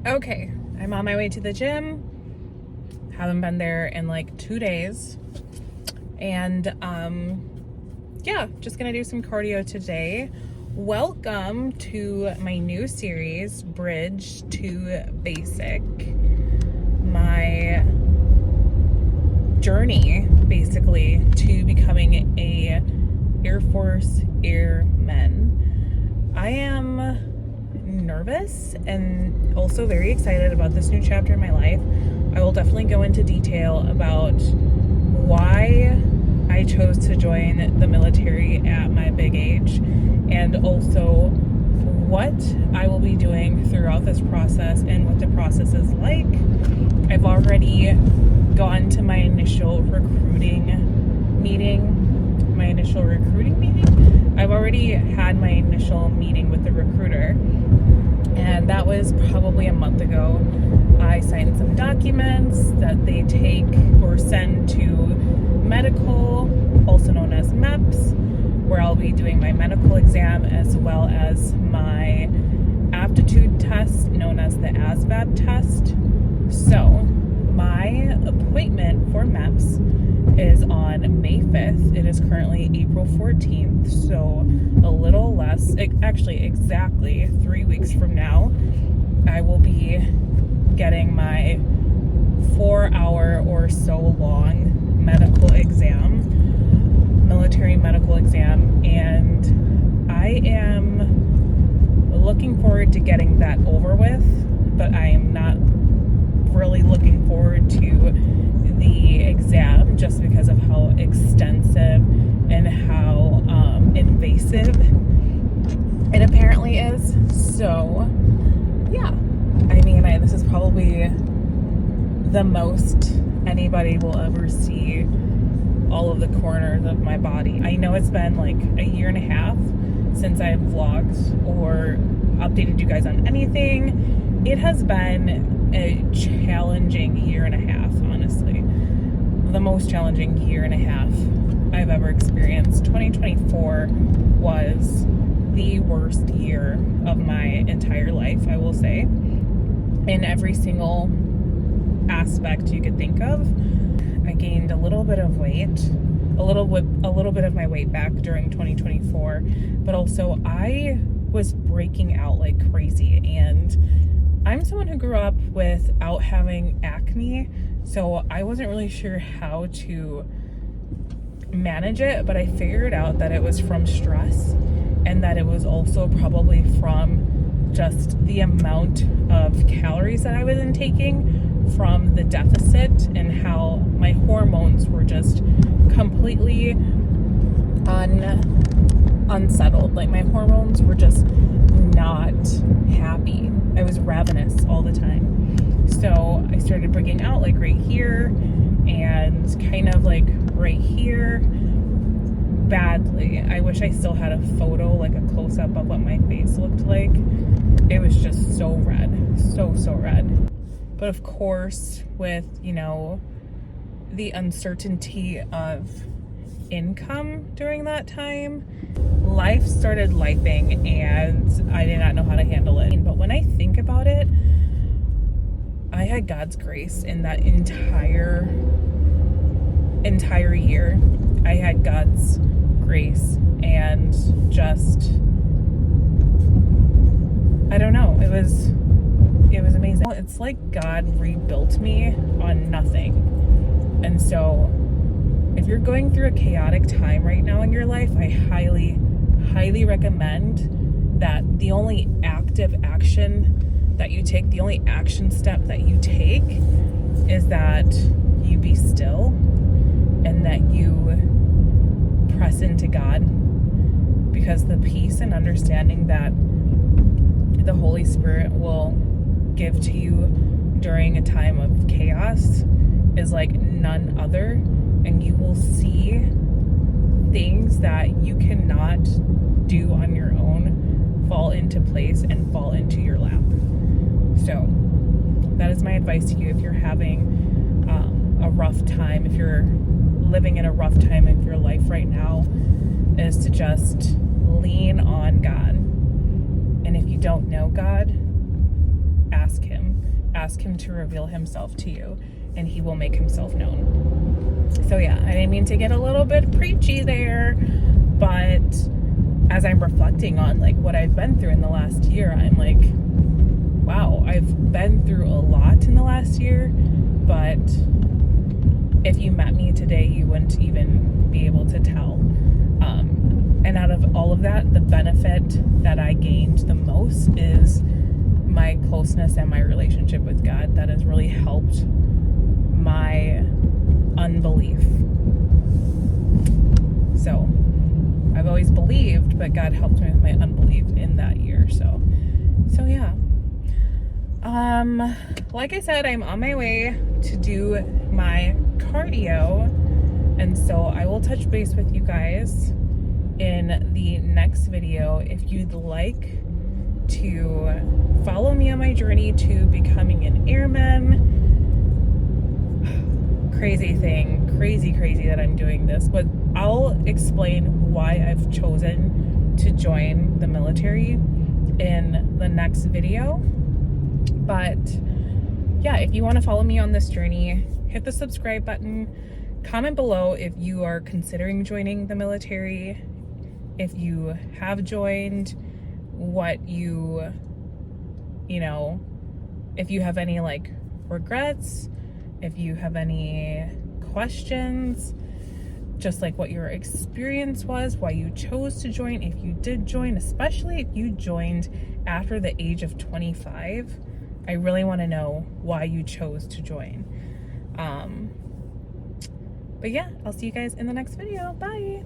Okay, I'm on my way to the gym. Haven't been there in like 2 days. And yeah, just gonna do some cardio today. Welcome to my new series, Bridge to Basic. My journey basically to becoming a Air Force airman. I am nervous and also very excited about this new chapter in my life. I will definitely go into detail about why I chose to join the military at my big age, and also what I will be doing throughout this process and what the process is like. I've already gone to my initial recruiting meeting. I've already had my initial meeting with the recruiter, and that was probably a month ago. I signed some documents that they take or send to medical, also known as MEPS, where I'll be doing my medical exam as well as my aptitude test known as the ASVAB test. So my appointment for MEPS is on May 5th. It is currently April 14th, so a little less, actually exactly 3 weeks from now, I will be getting my 4-hour or so long medical exam, military medical exam, and I am looking forward to getting that over with, but I am not really looking forward to the exam just because of how extensive and how invasive it apparently is. So yeah, I mean, this is probably the most anybody will ever see all of the corners of my body. I know it's been like a year and a half since I've vlogged or updated you guys on anything. It has been a challenging year and a half, honestly. The most challenging year and a half I've ever experienced. 2024 was the worst year of my entire life, I will say, in every single aspect you could think of. I gained a little bit of weight, a little bit of my weight back during 2024, but also I was breaking out like crazy, and I'm someone who grew up without having acne, so I wasn't really sure how to manage it, but I figured out that it was from stress, and that it was also probably from just the amount of calories that I was intaking from the deficit, and how my hormones were just completely unsettled. Like, my hormones were just not happy. I was ravenous all the time. So I started breaking out like right here and kind of like right here badly. I wish I still had a photo, like a close-up of what my face looked like. It was just so red, so red. But of course, with, you know, the uncertainty of income during that time, life started lifing, and I did not know how to handle it. But when I think about it, I had God's grace in that entire year. I had God's grace, and just, I don't know, it was amazing. It's like God rebuilt me on nothing. And so if you're going through a chaotic time right now in your life, I highly recommend that the only active action that you take, the only action step that you take, is that you be still and that you press into God, because the peace and understanding that the Holy Spirit will give to you during a time of chaos is like none other, and you will see things that you cannot do on your own fall into place and fall into your lap. So that is my advice to you if you're having a rough time, if you're living in a rough time in your life right now, is to just lean on God. And if you don't know God, ask him. Ask him to reveal himself to you, and he will make himself known. So yeah, I didn't mean to get a little bit preachy there, but as I'm reflecting on like what I've been through in the last year, I'm like, wow, I've been through a lot in the last year, but if you met me today, you wouldn't even be able to tell. And out of all of that, the benefit that I gained the most is my closeness and my relationship with God. That has really helped my unbelief. So I've always believed, but God helped me with my unbelief in that year. So yeah. Like I said, I'm on my way to do my cardio, and so I will touch base with you guys in the next video. If you'd like to follow me on my journey to becoming an airman, crazy that I'm doing this, but I'll explain why I've chosen to join the military in the next video. But yeah, if you want to follow me on this journey, hit the subscribe button, comment below if you are considering joining the military, if you have joined, what you know, if you have any like regrets, if you have any questions, just like what your experience was, why you chose to join, if you did join, especially if you joined after the age of 25. I really want to know why you chose to join. But yeah, I'll see you guys in the next video. Bye.